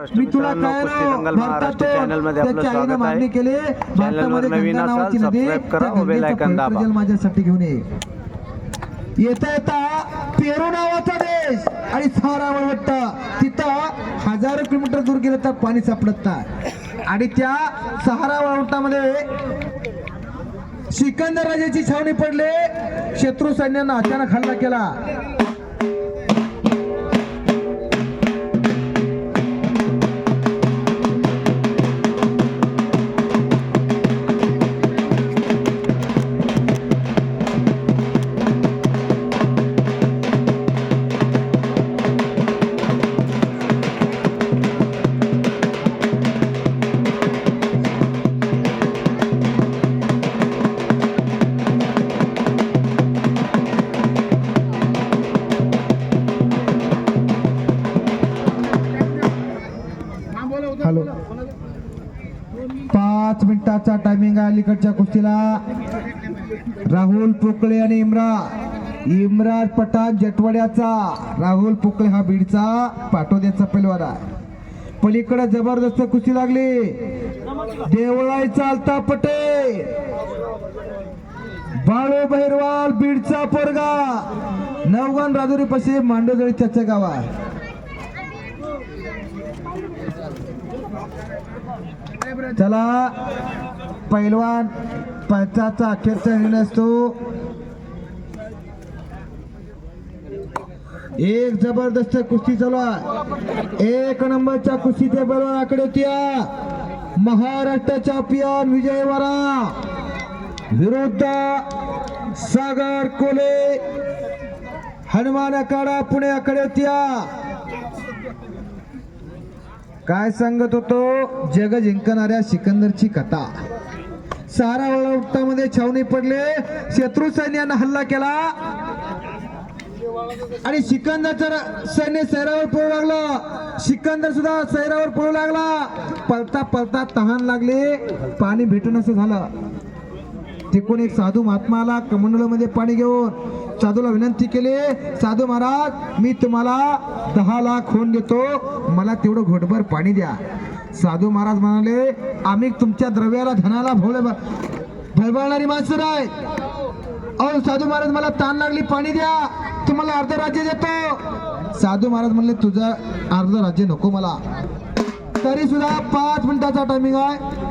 मी तुला काय भारतात त्याच्या आईने मागणी केली भारतामध्ये गंगा नावाची नदी पेट्रोल माझ्यासाठी घेऊन ये. येता येता पेरू नावाचा देश आणि सारा वाटतं तिथं हजारो किलोमीटर दूर गेलं तर पाणी सापडत नाही. आणि त्या सहारा वाळवंटामध्ये सिकंदर राजाची छावणी पडले. शत्रू सैन्यानं अचानक हल्ला केला. हॅलो 5 मिनिटाचा टायमिंग आहे अलीकडच्या कुस्तीला. राहुल पोकळे आणि इम्रान पठाण जटवाड्याचा. राहुल पोकळे हा बीडचा, पाटोद्याचा पैलवान आहे. पलीकडे जबरदस्त कुस्ती लागली. देवळाई चालता पटे बाळू बहिरवाल बीडचा पोरगा. नवगण राजुरी पाशी मांडोजळी त्याचं गाव आहे. चला पैलवान पंचाचा अखेरचा निर्णय असतो. एक जबरदस्त कुस्ती चालू आहे. 1 नंबरच्या कुस्तीच्या पैलवान आकडे होत्या महाराष्ट्र चॅम्पियन विजय वरा विरुद्ध सागर कोले हनुमान आखाडा पुणे आकडे होत्या. काय सांगत होतो जग जिंकणाऱ्या सिकंदरची कथा. सारा वाळवंटामध्ये छावणी पडले. शत्रू सैन्यानं हल्ला केला आणि सिकंदरचं सैन्य सैरावर पळू लागलं. सिकंदर सुद्धा सैरावर पळू लागला. पळता पळता तहान लागले. पाणी भेटून असं झालं. तिकडून एक साधू महात्मा आला कमंडलूमध्ये पाणी घेऊन. साधूला विनंती केली, साधू महाराज मी तुम्हाला 10 लाख होऊन देतो, मला तेवढं घोटभर पाणी द्या. साधू महाराज म्हणाले आम्ही तुमच्या द्रव्याला धनाला भरभरणारी माणसं नाही. अहो साधू महाराज मला ताण लागली पाणी द्या, तुम्हाला अर्ध राज्य देतो. साधू महाराज म्हणले तुझं अर्ध राज्य नको मला. तरी सुद्धा 5 मिनिटाचा टायमिंग आहे.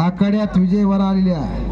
आखाड्यात विजय वर आलेले आहे.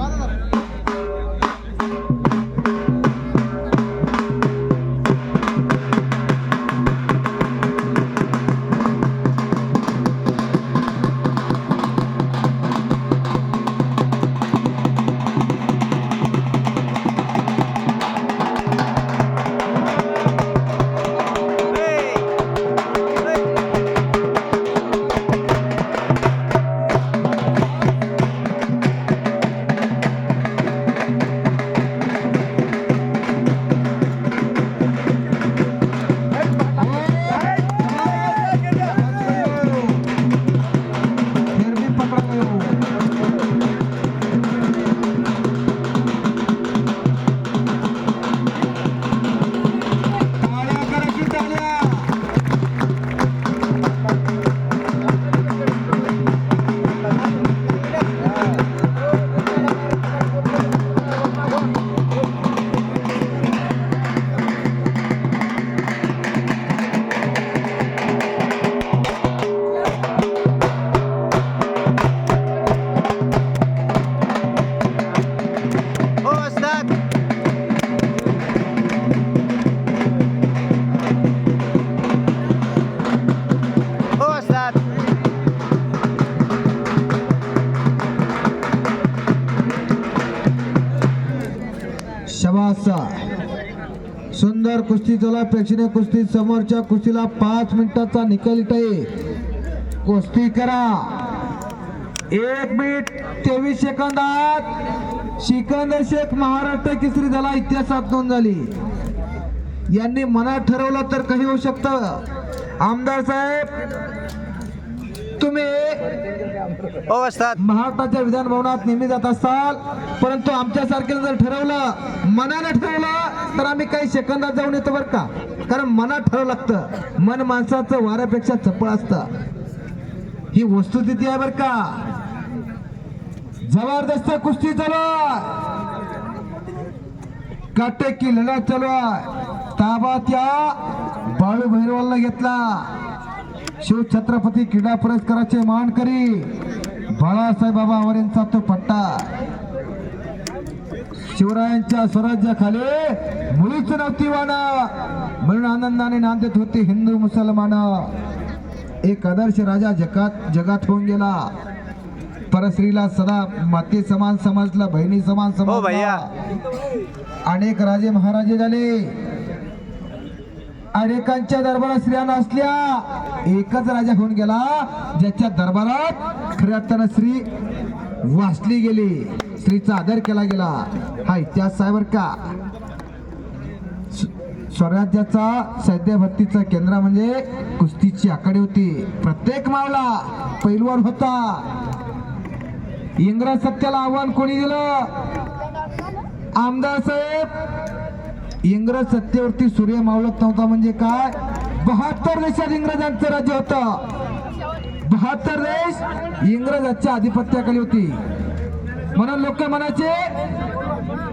सुंदर कुस्ती चला. प्रेक्षणीय कुस्ती. समोरच्या कुस्तीला 5 मिनिटाचा निकाल आहे. कुस्ती करा. 1 मिनिट 23 सेकंदात सिकंदर शेख महाराष्ट्र केसरी झाला. इतिहासात नोंद झाली. यांनी मनात ठरवलं तर काही होऊ शकतं. आमदार साहेब तुम्ही महाराष्ट्राच्या विधान भवनात नेहमी जात असाल, परंतु आमच्यासारखे जर ठरवलं, मनानं ठरवलं, तर आम्ही काही सेकंदात जाऊन येतो बरं का. कारण मनात ठरवलं लागतं. मन माणसाचं वाऱ्यापेक्षा चपळ असतं. ही वस्तुस्थिती आहे बरं का. जबरदस्त कुस्ती चालू आहे, काटे की लढत चालू आहे. ताबा त्या बाळू भैरवालला घेतला. शिवछत्रपती क्रीडा पुरस्काराचे मानकरी बाळासाहेब बाबा आवारेंचा तो पट्टा. शिवरायांच्या स्वराज्याखाली मुळीच नव्हती वाण, म्हणून आनंदाने नांदत होते हिंदू मुसलमान. एक आदर्श राजा जगात होऊन गेला. परस्त्रीला सदा माते समान समजला, बहिणी समान समजला. अनेक राजे महाराजे झाले. अनेकांच्या दरबारात स्त्रिया नसल्या. एकच राजा होऊन गेला ज्याच्या दरबारात खऱ्या अर्थानं स्त्री वाचली गेली, स्त्रीचा आदर केला गेला. हा इतिहास आहे बरं का. स्वराज्याचा सैन्य भरतीचं केंद्र म्हणजे कुस्तीची आखाडी होती. प्रत्येक मावला पैलवान होता. इंग्रज सत्याला आव्हान कोणी दिलं? आमदार साहेब. इंग्रज सत्तेवरती सूर्य मावळत नव्हता म्हणजे काय? 72 देशात इंग्रजांचं राज्य होतं. 72 देश इंग्रजांच्या अधिपत्याखाली होती. म्हणून लोक म्हणायचे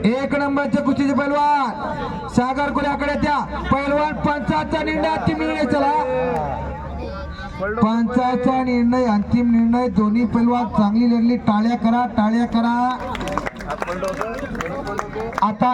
एक नंबरचे कुस्तीचे पैलवान सागर कोल्याकडे त्या पैलवान पंचाचा निर्णय अंतिम निर्णय. चला, पंचाचा निर्णय अंतिम निर्णय. दोन्ही पैलवान चांगली लढली. टाळ्या करा, टाळ्या करा. आता